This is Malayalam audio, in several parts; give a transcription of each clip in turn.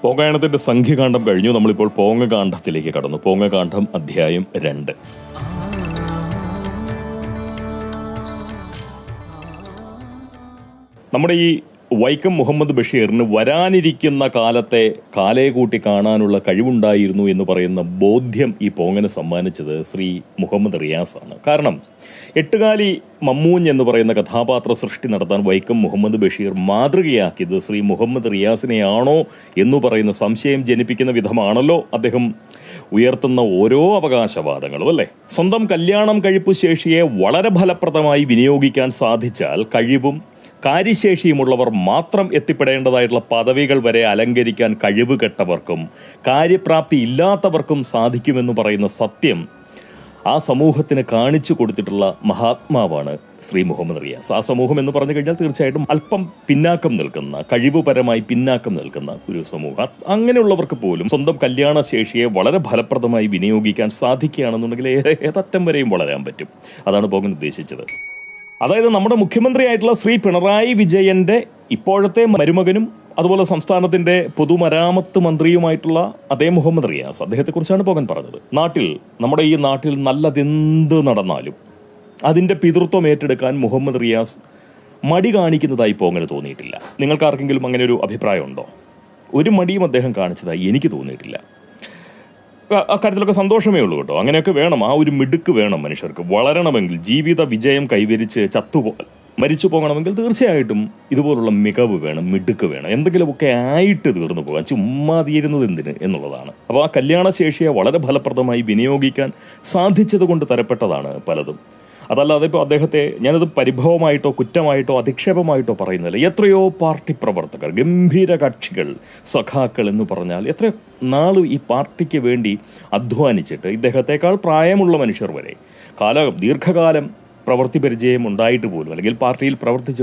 പോങ്ങായണത്തിന്റെ സംഖ്യകാന്ഡം കഴിഞ്ഞു. നമ്മളിപ്പോൾ പോങ്ങകാന്ഡത്തിലേക്ക് കടന്നു. പോങ്ങകാന്ഡം അധ്യായം 2. നമ്മുടെ ഈ വൈക്കം മുഹമ്മദ് ബഷീറിന് വരാനിരിക്കുന്ന കാലത്തെ കാലേ കൂട്ടി കാണാനുള്ള കഴിവുണ്ടായിരുന്നു എന്ന് പറയുന്ന ബോധ്യം ഈ പോങ്ങന് സമ്മാനിച്ചത് ശ്രീ മുഹമ്മദ് റിയാസാണ്. കാരണം എട്ടുകാലി മമ്മൂഞ്ഞ് എന്ന് പറയുന്ന കഥാപാത്ര സൃഷ്ടി നടത്താൻ വൈക്കം മുഹമ്മദ് ബഷീർ മാതൃകയാക്കിയത് ശ്രീ മുഹമ്മദ് റിയാസിനെയാണോ എന്ന് പറയുന്ന സംശയം ജനിപ്പിക്കുന്ന വിധമാണല്ലോ അദ്ദേഹം ഉയർത്തുന്ന ഓരോ അവകാശവാദങ്ങളും, അല്ലേ? സ്വന്തം കല്യാണം കഴിപ്പു ശേഷിയെ വളരെ ഫലപ്രദമായി വിനിയോഗിക്കാൻ സാധിച്ചാൽ കഴിവും കാര്യശേഷിയുമുള്ളവർ മാത്രം എത്തിപ്പെടേണ്ടതായിട്ടുള്ള പദവികൾ വരെ അലങ്കരിക്കാൻ കഴിവ് കെട്ടവർക്കും കാര്യപ്രാപ്തി ഇല്ലാത്തവർക്കും സാധിക്കുമെന്ന് പറയുന്ന സത്യം ആ സമൂഹത്തിന് കാണിച്ചു കൊടുത്തിട്ടുള്ള മഹാത്മാവാണ് ശ്രീ മുഹമ്മദ് റിയാസ്. ആ സമൂഹം എന്ന് പറഞ്ഞു കഴിഞ്ഞാൽ തീർച്ചയായിട്ടും അല്പം പിന്നാക്കം നിൽക്കുന്ന, കഴിവുപരമായി പിന്നാക്കം നിൽക്കുന്ന ഒരു സമൂഹം. അങ്ങനെയുള്ളവർക്ക് പോലും സ്വന്തം കല്യാണ ശേഷിയെ വളരെ ഫലപ്രദമായി വിനിയോഗിക്കാൻ സാധിക്കുകയാണെന്നുണ്ടെങ്കിൽ ഏതറ്റം വരെയും വളരാൻ പറ്റും. അതാണ് പോകാൻ ഉദ്ദേശിച്ചത്. അതായത് നമ്മുടെ മുഖ്യമന്ത്രിയായിട്ടുള്ള ശ്രീ പിണറായി വിജയന്റെ ഇപ്പോഴത്തെ മരുമകനും അതുപോലെ സംസ്ഥാനത്തിന്റെ പൊതുമരാമത്ത് മന്ത്രിയുമായിട്ടുള്ള അതേ മുഹമ്മദ് റിയാസ്, അദ്ദേഹത്തെക്കുറിച്ചാണ് പോകാൻ പറഞ്ഞത്. നമ്മുടെ ഈ നാട്ടിൽ നല്ലതെന്ത് നടന്നാലും അതിന്റെ പിതൃത്വം ഏറ്റെടുക്കാൻ മുഹമ്മദ് റിയാസ് മടി കാണിക്കുന്നതായി പോകന് തോന്നിയിട്ടില്ല. നിങ്ങൾക്കാർക്കെങ്കിലും അങ്ങനെ ഒരു അഭിപ്രായം ഉണ്ടോ? ഒരു മടിയും അദ്ദേഹം കാണിച്ചതായി എനിക്ക് തോന്നിയിട്ടില്ല. അക്കാര്യത്തിലൊക്കെ സന്തോഷമേ ഉള്ളൂ കേട്ടോ. അങ്ങനെയൊക്കെ വേണം. ആ ഒരു മിടുക്ക് വേണം മനുഷ്യർക്ക്. വളരണമെങ്കിൽ, ജീവിത വിജയം കൈവരിച്ച് മരിച്ചു പോകണമെങ്കിൽ തീർച്ചയായിട്ടും ഇതുപോലുള്ള മികവ് വേണം, മിടുക്ക് വേണം. എന്തെങ്കിലുമൊക്കെ ആയിട്ട് തീർന്നു പോകാൻ, ചുമ്മാ തീരുന്നത് എന്തിന് എന്നുള്ളതാണ്. അപ്പോൾ ആ കല്യാണശേഷിയെ വളരെ ഫലപ്രദമായി വിനിയോഗിക്കാൻ സാധിച്ചത് കൊണ്ട് തരപ്പെട്ടതാണ് പലതും. അതല്ലാതെ ഇപ്പോൾ അദ്ദേഹത്തെ ഞാനത് പരിഭവമായിട്ടോ കുറ്റമായിട്ടോ അധിക്ഷേപമായിട്ടോ പറയുന്നില്ല. എത്രയോ പാർട്ടി പ്രവർത്തകർ, ഗംഭീര കക്ഷികൾ, സഖാക്കൾ എന്ന് പറഞ്ഞാൽ എത്ര നാൾ ഈ പാർട്ടിക്ക് വേണ്ടി അധ്വാനിച്ചിട്ട് ഇദ്ദേഹത്തെക്കാൾ പ്രായമുള്ള മനുഷ്യർ വരെ ദീർഘകാലം പ്രവൃത്തി പരിചയം ഉണ്ടായിട്ട് പോലും, അല്ലെങ്കിൽ പാർട്ടിയിൽ പ്രവർത്തിച്ച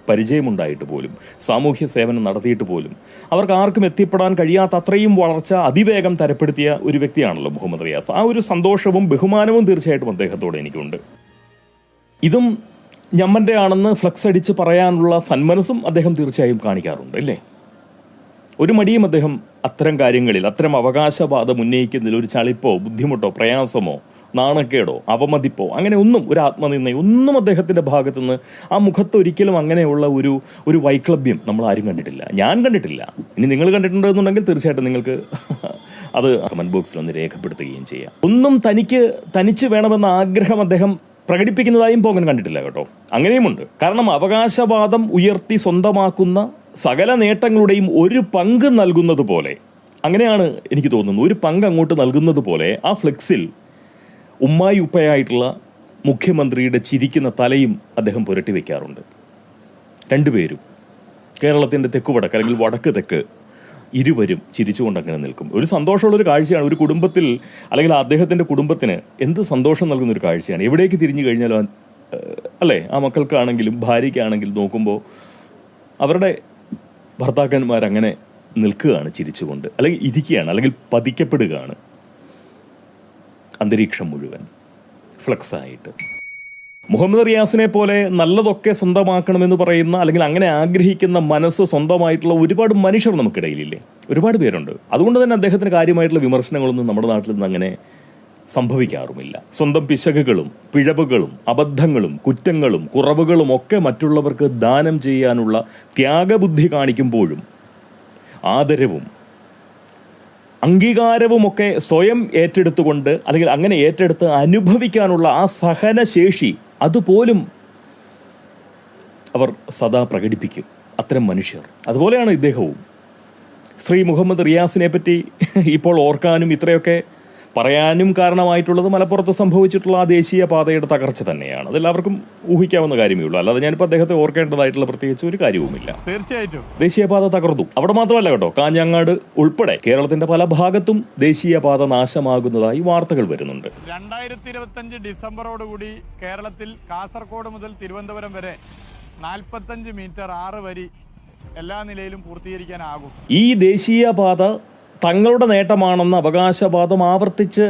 പരിചയമുണ്ടായിട്ട് പോലും, സാമൂഹ്യ സേവനം നടത്തിയിട്ട് പോലും അവർക്ക് ആർക്കും എത്തിപ്പെടാൻ കഴിയാത്ത അത്രയും വളർച്ച അതിവേഗം തരപ്പെടുത്തിയ ഒരു വ്യക്തിയാണല്ലോ മുഹമ്മദ് റിയാസ്. ആ ഒരു സന്തോഷവും ബഹുമാനവും തീർച്ചയായിട്ടും അദ്ദേഹത്തോട് എനിക്കുണ്ട്. ഇതും ഞമ്മൻ്റെ ആണെന്ന് ഫ്ലക്സ് അടിച്ച് പറയാനുള്ള സന്മനസ്സും അദ്ദേഹം തീർച്ചയായും കാണിക്കാറുണ്ട്, അല്ലേ? ഒരു മടിയും അദ്ദേഹം അത്തരം കാര്യങ്ങളിൽ, അത്തരം അവകാശവാദം ഉന്നയിക്കുന്നതിൽ ഒരു ചളിപ്പോ ബുദ്ധിമുട്ടോ പ്രയാസമോ നാണക്കേടോ അപമതിപ്പോ അങ്ങനെ ഒന്നും, ഒരു ആത്മനിന്ദയോ ഒന്നും അദ്ദേഹത്തിന്റെ ഭാഗത്തുനിന്ന് ആ മുഖത്ത് ഒരിക്കലും അങ്ങനെയുള്ള ഒരു വൈക്ലഭ്യം നമ്മൾ ആരും കണ്ടിട്ടില്ല. ഞാൻ കണ്ടിട്ടില്ല. ഇനി നിങ്ങൾ കണ്ടിട്ടുണ്ടെന്നുണ്ടെങ്കിൽ തീർച്ചയായിട്ടും നിങ്ങൾക്ക് അത് കമന്റ് ബോക്സിൽ ഒന്ന് രേഖപ്പെടുത്തുകയും ചെയ്യാം. ഒന്നും തനിച്ച് വേണമെന്ന ആഗ്രഹം അദ്ദേഹം പ്രകടിപ്പിക്കുന്നതായും പോകാൻ കണ്ടിട്ടില്ല കേട്ടോ. അങ്ങനെയുമുണ്ട്. കാരണം അവകാശവാദം ഉയർത്തി സ്വന്തമാക്കുന്ന സകല നേട്ടങ്ങളുടെയും ഒരു പങ്ക് നൽകുന്നത് പോലെ, അങ്ങനെയാണ് എനിക്ക് തോന്നുന്നത്, ഒരു പങ്ക് അങ്ങോട്ട് നൽകുന്നത് പോലെ ആ ഫ്ലെക്സിൽ ഉമ്മായി ഉപ്പയായിട്ടുള്ള മുഖ്യമന്ത്രിയുടെ ചിരിക്കുന്ന തലയും അദ്ദേഹം പുരട്ടി വെക്കാറുണ്ട്. രണ്ടുപേരും കേരളത്തിൻ്റെ തെക്കുവടക്ക് അല്ലെങ്കിൽ വടക്ക് തെക്ക് ഇരുവരും ചിരിച്ചുകൊണ്ട് അങ്ങനെ നിൽക്കും. ഒരു സന്തോഷമുള്ളൊരു കാഴ്ചയാണ്. ഒരു കുടുംബത്തിൽ അല്ലെങ്കിൽ അദ്ദേഹത്തിൻ്റെ കുടുംബത്തിന് എന്ത് സന്തോഷം നൽകുന്ന ഒരു കാഴ്ചയാണ്. എവിടേക്ക് തിരിഞ്ഞു കഴിഞ്ഞാലും, അല്ലേ, ആ മക്കൾക്കാണെങ്കിലും ഭാര്യയ്ക്കാണെങ്കിലും നോക്കുമ്പോൾ അവരുടെ ഭർത്താക്കന്മാരങ്ങനെ നിൽക്കുകയാണ് ചിരിച്ചുകൊണ്ട്, അല്ലെങ്കിൽ ഇരിക്കുകയാണ്, അല്ലെങ്കിൽ പതിക്കപ്പെടുകയാണ്. അന്തരീക്ഷം മുഴുവൻ ഫ്ലക്സായിട്ട്. മുഹമ്മദ് റിയാസിനെ പോലെ നല്ലതൊക്കെ സ്വന്തമാക്കണമെന്ന് പറയുന്ന, അല്ലെങ്കിൽ അങ്ങനെ ആഗ്രഹിക്കുന്ന മനസ്സ് സ്വന്തമായിട്ടുള്ള ഒരുപാട് മനുഷ്യർ നമുക്കിടയിലില്ലേ? ഒരുപാട് പേരുണ്ട്. അതുകൊണ്ട് തന്നെ അദ്ദേഹത്തിന് കാര്യമായിട്ടുള്ള വിമർശനങ്ങളൊന്നും നമ്മുടെ നാട്ടിൽ നിന്ന് അങ്ങനെ സംഭവിക്കാറുമില്ല. സ്വന്തം പിശകുകളും പിഴവുകളും അബദ്ധങ്ങളും കുറ്റങ്ങളും കുറവുകളും ഒക്കെ മറ്റുള്ളവർക്ക് ദാനം ചെയ്യാനുള്ള ത്യാഗബുദ്ധി കാണിക്കുമ്പോഴും ആദരവും അംഗീകാരവുമൊക്കെ സ്വയം ഏറ്റെടുത്തുകൊണ്ട്, അല്ലെങ്കിൽ അങ്ങനെ ഏറ്റെടുത്ത് അനുഭവിക്കാനുള്ള ആ സഹനശേഷി അതുപോലും അവർ സദാ പ്രകടിപ്പിക്കും. അത്തരം മനുഷ്യർ. അതുപോലെയാണ് ഇദ്ദേഹവും. ശ്രീ മുഹമ്മദ് റിയാസിനെ പറ്റി ഇപ്പോൾ ഓർക്കാനും ഇത്രയൊക്കെ പറയാനും കാരണമായിട്ടുള്ളത് മലപ്പുറത്ത് സംഭവിച്ചിട്ടുള്ള ആ ദേശീയ പാതയുടെ തകർച്ച തന്നെയാണ്. അതെല്ലാവർക്കും ഊഹിക്കാവുന്ന കാര്യമേ ഉള്ളൂ. അല്ലാതെ ഞാനിപ്പോൾ അദ്ദേഹത്തെ ഓർക്കേണ്ടതായിട്ടുള്ള പ്രത്യേകിച്ച് ഒരു കാര്യവുമില്ല. തീർച്ചയായിട്ടും ദേശീയപാത തകർന്നു. അവിടെ മാത്രമല്ല കേട്ടോ, കാഞ്ഞങ്ങാട് ഉൾപ്പെടെ കേരളത്തിന്റെ പല ഭാഗത്തും ദേശീയപാത നാശമാകുന്നതായി വാർത്തകൾ വരുന്നുണ്ട്. 2025 ഡിസംബറോടുകൂടി കേരളത്തിൽ കാസർഗോഡ് മുതൽ തിരുവനന്തപുരം വരെ 45 മീറ്റർ 6 വരി എല്ലാ നിലയിലും പൂർത്തീകരിക്കാനാകും. ഈ ദേശീയപാത തങ്ങളുടെ നേട്ടമാണെന്ന അവകാശവാദം ആവർത്തിച്ച്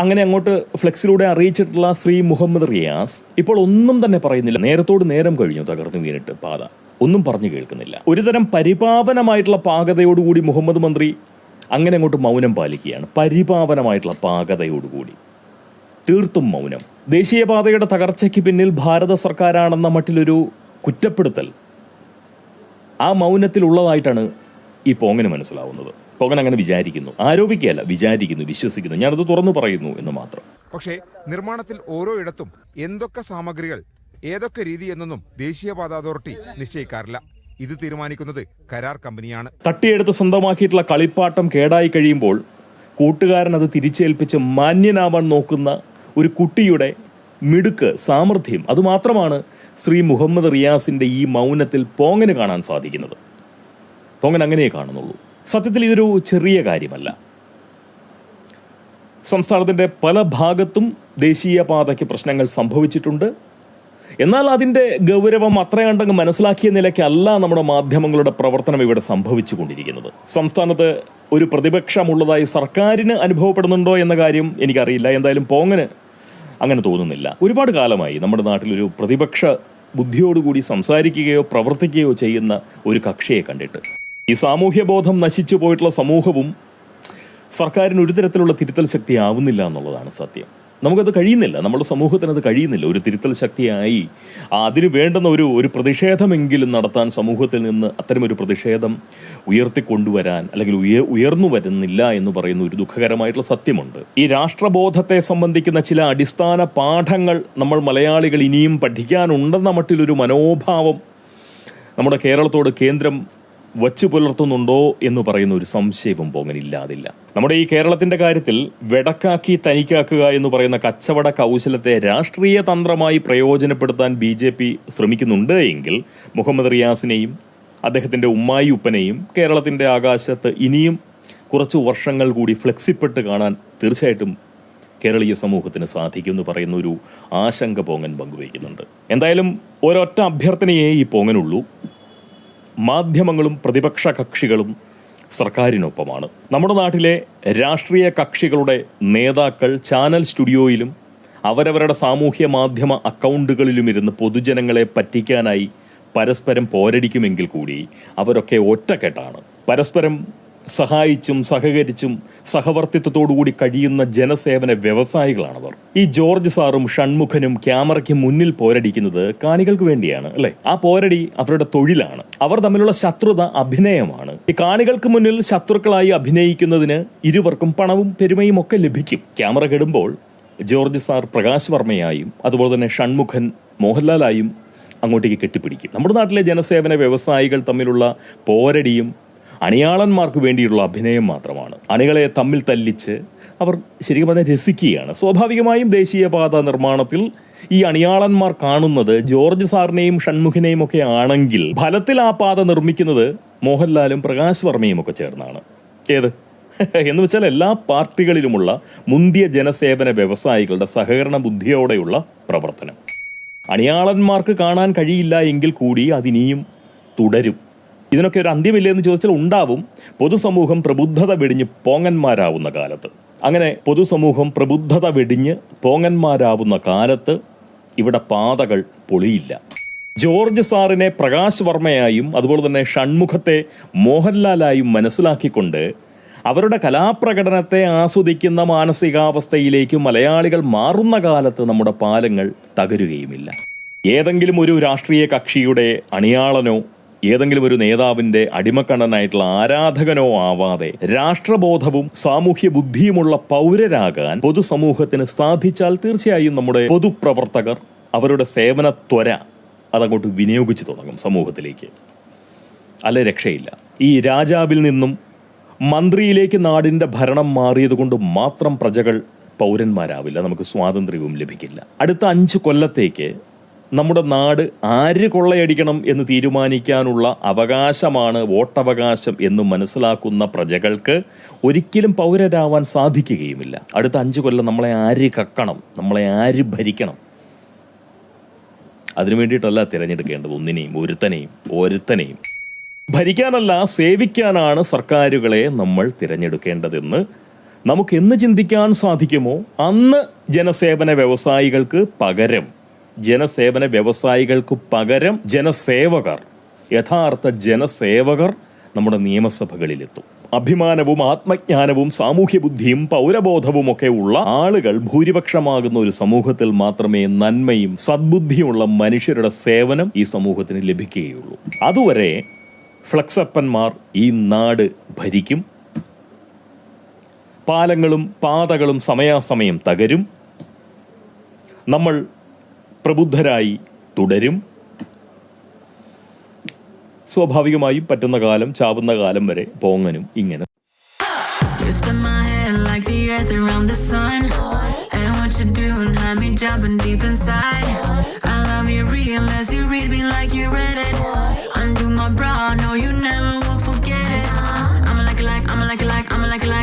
അങ്ങനെ അങ്ങോട്ട് ഫ്ലെക്സിലൂടെ അറിയിച്ചിട്ടുള്ള ശ്രീ മുഹമ്മദ് റിയാസ് ഇപ്പോൾ ഒന്നും തന്നെ പറയുന്നില്ല. നേരത്തോട് നേരം കഴിഞ്ഞു തകർന്നു വീണിട്ട് പാത. ഒന്നും പറഞ്ഞു കേൾക്കുന്നില്ല. ഒരുതരം പരിപാവനമായിട്ടുള്ള പാകതയോടുകൂടി മുഹമ്മദ് മന്ത്രി അങ്ങനെ അങ്ങോട്ട് മൗനം പാലിക്കുകയാണ്. പരിപാവനമായിട്ടുള്ള പാകതയോടുകൂടി തീർത്തും മൗനം. ദേശീയപാതയുടെ തകർച്ചയ്ക്ക് പിന്നിൽ ഭാരത സർക്കാരാണെന്ന മട്ടിലൊരു കുറ്റപ്പെടുത്തൽ ആ മൗനത്തിലുള്ളതായിട്ടാണ് ഈ പോങ്ങന് മനസ്സിലാവുന്നത്. പോങ്ങൻ അങ്ങനെ വിചാരിക്കുന്നു, ആരോപിക്കുകയല്ല, വിചാരിക്കുന്നു, വിശ്വസിക്കുന്നു. ഞാനത് തുറന്നു പറയുന്നു എന്ന് മാത്രം. പക്ഷേ നിർമ്മാണത്തിൽ ഓരോ ഇടത്തും എന്തൊക്കെ സാമഗ്രികൾ, ഏതൊക്കെ രീതി എന്നൊന്നും ദേശീയപാത അതോറിറ്റി നിശ്ചയിക്കാറില്ല. ഇത് തീരുമാനിക്കുന്നത് കരാർ കമ്പനിയാണ്. തട്ടിയെടുത്ത് സ്വന്തമാക്കിയിട്ടുള്ള കളിപ്പാട്ടം കേടായി കഴിയുമ്പോൾ കൂട്ടുകാരൻ അത് തിരിച്ചേൽപ്പിച്ച് മാന്യനാവാൻ നോക്കുന്ന ഒരു കുട്ടിയുടെ മിടുക്ക്, സാമർഥ്യം, അതുമാത്രമാണ് ശ്രീ മുഹമ്മദ് റിയാസിന്റെ ഈ മൗനത്തിൽ പോങ്ങന് കാണാൻ സാധിക്കുന്നത്. പോങ്ങൻ അങ്ങനെയേ കാണുന്നുള്ളൂ. സത്യത്തിൽ ഇതൊരു ചെറിയ കാര്യമല്ല. സംസ്ഥാനത്തിന്റെ പല ഭാഗത്തും ദേശീയപാതയ്ക്ക് പ്രശ്നങ്ങൾ സംഭവിച്ചിട്ടുണ്ട്. എന്നാൽ അതിന്റെ ഗൗരവം അത്രയണ്ടങ്ങ് മനസ്സിലാക്കിയ നിലയ്ക്കല്ല നമ്മുടെ മാധ്യമങ്ങളുടെ പ്രവർത്തനം ഇവിടെ സംഭവിച്ചു കൊണ്ടിരിക്കുന്നത്. സംസ്ഥാനത്ത് ഒരു പ്രതിപക്ഷമുള്ളതായി സർക്കാരിന് അനുഭവപ്പെടുന്നുണ്ടോ എന്ന കാര്യം എനിക്കറിയില്ല. എന്തായാലും പോങ്ങന് അങ്ങനെ തോന്നുന്നില്ല. ഒരുപാട് കാലമായി നമ്മുടെ നാട്ടിലൊരു പ്രതിപക്ഷ ബുദ്ധിയോടുകൂടി സംസാരിക്കുകയോ പ്രവർത്തിക്കുകയോ ചെയ്യുന്ന ഒരു കക്ഷിയെ കണ്ടിട്ട്. ഈ സാമൂഹ്യ ബോധം നശിച്ചു പോയിട്ടുള്ള സമൂഹവും സർക്കാരിന് ഒരു തരത്തിലുള്ള തിരുത്തൽ ശക്തി ആവുന്നില്ല എന്നുള്ളതാണ് സത്യം. നമുക്കത് കഴിയുന്നില്ല, നമ്മുടെ സമൂഹത്തിന് അത് കഴിയുന്നില്ല ഒരു തിരുത്തൽ ശക്തിയായി. അതിന് വേണ്ടുന്ന ഒരു പ്രതിഷേധമെങ്കിലും നടത്താൻ സമൂഹത്തിൽ നിന്ന് അത്തരമൊരു പ്രതിഷേധം ഉയർത്തിക്കൊണ്ടുവരാൻ അല്ലെങ്കിൽ ഉയർന്നു വരുന്നില്ല എന്ന് പറയുന്ന ഒരു ദുഃഖകരമായിട്ടുള്ള സത്യമുണ്ട്. ഈ രാഷ്ട്രബോധത്തെ സംബന്ധിക്കുന്ന ചില അടിസ്ഥാന പാഠങ്ങൾ നമ്മൾ മലയാളികൾ ഇനിയും പഠിക്കാനുണ്ടെന്ന മട്ടിലൊരു മനോഭാവം നമ്മുടെ കേരളത്തോട് കേന്ദ്രം വച്ചു പുലർത്തുന്നുണ്ടോ എന്ന് പറയുന്ന ഒരു സംശയവും പോങ്ങനില്ലാതില്ല. നമ്മുടെ ഈ കേരളത്തിന്റെ കാര്യത്തിൽ വെടക്കാക്കി തനിക്കാക്കുക എന്ന് പറയുന്ന കച്ചവട കൗശലത്തെ രാഷ്ട്രീയ തന്ത്രമായി പ്രയോജനപ്പെടുത്താൻ BJP ശ്രമിക്കുന്നുണ്ട് എങ്കിൽ മുഹമ്മദ് റിയാസിനെയും അദ്ദേഹത്തിന്റെ ഉമ്മായി ഉപ്പനെയും കേരളത്തിന്റെ ആകാശത്ത് ഇനിയും കുറച്ചു വർഷങ്ങൾ കൂടി ഫ്ലെക്സിപ്പെട്ട് കാണാൻ തീർച്ചയായിട്ടും കേരളീയ സമൂഹത്തിന് സാധിക്കുമെന്ന് പറയുന്ന ഒരു ആശങ്ക പോങ്ങൻ പങ്കുവയ്ക്കുന്നുണ്ട്. എന്തായാലും ഒരൊറ്റ അഭ്യർത്ഥനയേ ഈ പോങ്ങനുള്ളൂ. മാധ്യമങ്ങളും പ്രതിപക്ഷ കക്ഷികളും സർക്കാരിനൊപ്പമാണ്. നമ്മുടെ നാട്ടിലെ രാഷ്ട്രീയ കക്ഷികളുടെ നേതാക്കൾ ചാനൽ സ്റ്റുഡിയോയിലും അവരവരുടെ സാമൂഹ്യ മാധ്യമ അക്കൗണ്ടുകളിലും ഇരുന്ന് പൊതുജനങ്ങളെ പറ്റിക്കാനായി പരസ്പരം പോരടിക്കുമെങ്കിൽ കൂടി അവരൊക്കെ ഒറ്റക്കെട്ടാണ്. പരസ്പരം സഹായിച്ചും സഹകരിച്ചും സഹവർത്തിത്വത്തോടുകൂടി കഴിയുന്ന ജനസേവന വ്യവസായികളാണവർ. ഈ ജോർജ് സാറും ഷൺമുഖനും ക്യാമറയ്ക്ക് മുന്നിൽ പോരടിക്കുന്നത് കാണികൾക്ക് വേണ്ടിയാണ്, അല്ലെ? ആ പോരടി അവരുടെ തൊഴിലാണ്. അവർ തമ്മിലുള്ള ശത്രുത അഭിനയമാണ്. ഈ കാണികൾക്ക് മുന്നിൽ ശത്രുക്കളായി അഭിനയിക്കുന്നതിന് ഇരുവർക്കും പണവും പെരുമയും ഒക്കെ ലഭിക്കും. ക്യാമറ കെടുമ്പോൾ ജോർജ് സാർ പ്രകാശ് വർമ്മയായും അതുപോലെ തന്നെ ഷൺമുഖൻ മോഹൻലാലായും അങ്ങോട്ടേക്ക് കെട്ടിപ്പിടിക്കും. നമ്മുടെ നാട്ടിലെ ജനസേവന വ്യവസായികൾ തമ്മിലുള്ള പോരടിയും അണിയാളന്മാർക്ക് വേണ്ടിയുള്ള അഭിനയം മാത്രമാണ്. അണികളെ തമ്മിൽ തല്ലിച്ച് അവർ ശരിക്കും പറഞ്ഞാൽ രസിക്കുകയാണ്. സ്വാഭാവികമായും ദേശീയപാത നിർമ്മാണത്തിൽ ഈ അണിയാളന്മാർ കാണുന്നത് ജോർജ് സാറിനെയും ഷൺമുഖിനെയും ഒക്കെ ആണെങ്കിൽ ഫലത്തിൽ ആ പാത നിർമ്മിക്കുന്നത് മോഹൻലാലും പ്രകാശ് വർമ്മയും ഒക്കെ ചേർന്നാണ്. ഏത് എന്ന് വെച്ചാൽ എല്ലാ പാർട്ടികളിലുമുള്ള മുന്തിയ ജനസേവന വ്യവസായികളുടെ സഹകരണ ബുദ്ധിയോടെയുള്ള പ്രവർത്തനം. അണിയാളന്മാർക്ക് കാണാൻ കഴിയില്ല എങ്കിൽ കൂടി അതിനിയും തുടരും. ഇതിനൊക്കെ ഒരു അന്ത്യമില്ലേ എന്ന് ചോദിച്ചാൽ ഉണ്ടാവും. പൊതുസമൂഹം പ്രബുദ്ധത വെടിഞ്ഞ് പോങ്ങന്മാരാവുന്ന കാലത്ത്, അങ്ങനെ പൊതുസമൂഹം പ്രബുദ്ധത വെടിഞ്ഞ് പോങ്ങന്മാരാവുന്ന കാലത്ത് ഇവിടെ പാതകൾ പൊളിയില്ല. ജോർജ് സാറിനെ പ്രകാശ് വർമ്മയായും അതുപോലെ തന്നെ ഷൺമുഖത്തെ മോഹൻലാലായും മനസ്സിലാക്കിക്കൊണ്ട് അവരുടെ കലാപ്രകടനത്തെ ആസ്വദിക്കുന്ന മാനസികാവസ്ഥയിലേക്ക് മലയാളികൾ മാറുന്ന കാലത്ത് നമ്മുടെ പാലങ്ങൾ തകരുകയുമില്ല. ഏതെങ്കിലും ഒരു രാഷ്ട്രീയ കക്ഷിയുടെ അണിയാളനോ ഏതെങ്കിലും ഒരു നേതാവിന്റെ അടിമക്കണ്ണനായിട്ടുള്ള ആരാധകനോ ആവാതെ രാഷ്ട്രബോധവും സാമൂഹ്യ ബുദ്ധിയുമുള്ള പൗരരാകാൻ പൊതുസമൂഹത്തിന് സാധിച്ചാൽ തീർച്ചയായും നമ്മുടെ പൊതുപ്രവർത്തകർ അവരുടെ സേവന ത്വര അതങ്ങോട്ട് വിനിയോഗിച്ചു തുടങ്ങും സമൂഹത്തിലേക്ക്. അല്ലെ രക്ഷയില്ല. ഈ രാജാവിൽ നിന്നും മന്ത്രിയിലേക്ക് നാടിന്റെ ഭരണം മാറിയത് കൊണ്ട് മാത്രം പ്രജകൾ പൗരന്മാരാവില്ല, നമുക്ക് സ്വാതന്ത്ര്യവും ലഭിക്കില്ല. അടുത്ത 5 കൊല്ലത്തേക്ക് നമ്മുടെ നാട് ആര് കൊള്ളയടിക്കണം എന്ന് തീരുമാനിക്കാനുള്ള അവകാശമാണ് വോട്ടവകാശം എന്ന് മനസ്സിലാക്കുന്ന പ്രജകൾക്ക് ഒരിക്കലും പൗരരാവാൻ സാധിക്കുകയുമില്ല. അടുത്ത 5 കൊല്ലം നമ്മളെ ആര് കക്കണം, നമ്മളെ ആര് ഭരിക്കണം, അതിനു വേണ്ടിയിട്ടല്ല തിരഞ്ഞെടുക്കേണ്ടത് ഒന്നിനെയും ഒരുത്തനെയും. ഭരിക്കാനല്ല സേവിക്കാനാണ് സർക്കാരുകളെ നമ്മൾ തിരഞ്ഞെടുക്കേണ്ടതെന്ന് നമുക്ക് എന്ന് ചിന്തിക്കാൻ സാധിക്കുമോ അന്ന് ജനസേവന വ്യവസായികൾക്ക് പകരം ജനസേവകർ യഥാർത്ഥ ജനസേവകർ നമ്മുടെ നിയമസഭകളിലെത്തും. അഭിമാനവും ആത്മജ്ഞാനവും സാമൂഹ്യ ബുദ്ധിയും പൗരബോധവുമൊക്കെ ഉള്ള ആളുകൾ ഭൂരിപക്ഷമാകുന്ന ഒരു സമൂഹത്തിൽ മാത്രമേ നന്മയും സദ്ബുദ്ധിയുമുള്ള മനുഷ്യരുടെ സേവനം ഈ സമൂഹത്തിന് ലഭിക്കുകയുള്ളൂ. അതുവരെ ഫ്ലക്സപ്പന്മാർ ഈ നാട് ഭരിക്കും. പാലങ്ങളും പാതകളും സമയാസമയം തകരും. നമ്മൾ പ്രബുദ്ധരായി തുടരും. സ്വാഭാവികമായും പറ്റുന്ന കാലം ചാവുന്ന കാലം വരെ പോങ്ങനും ഇങ്ങനെ.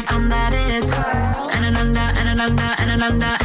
I'm that it. And another.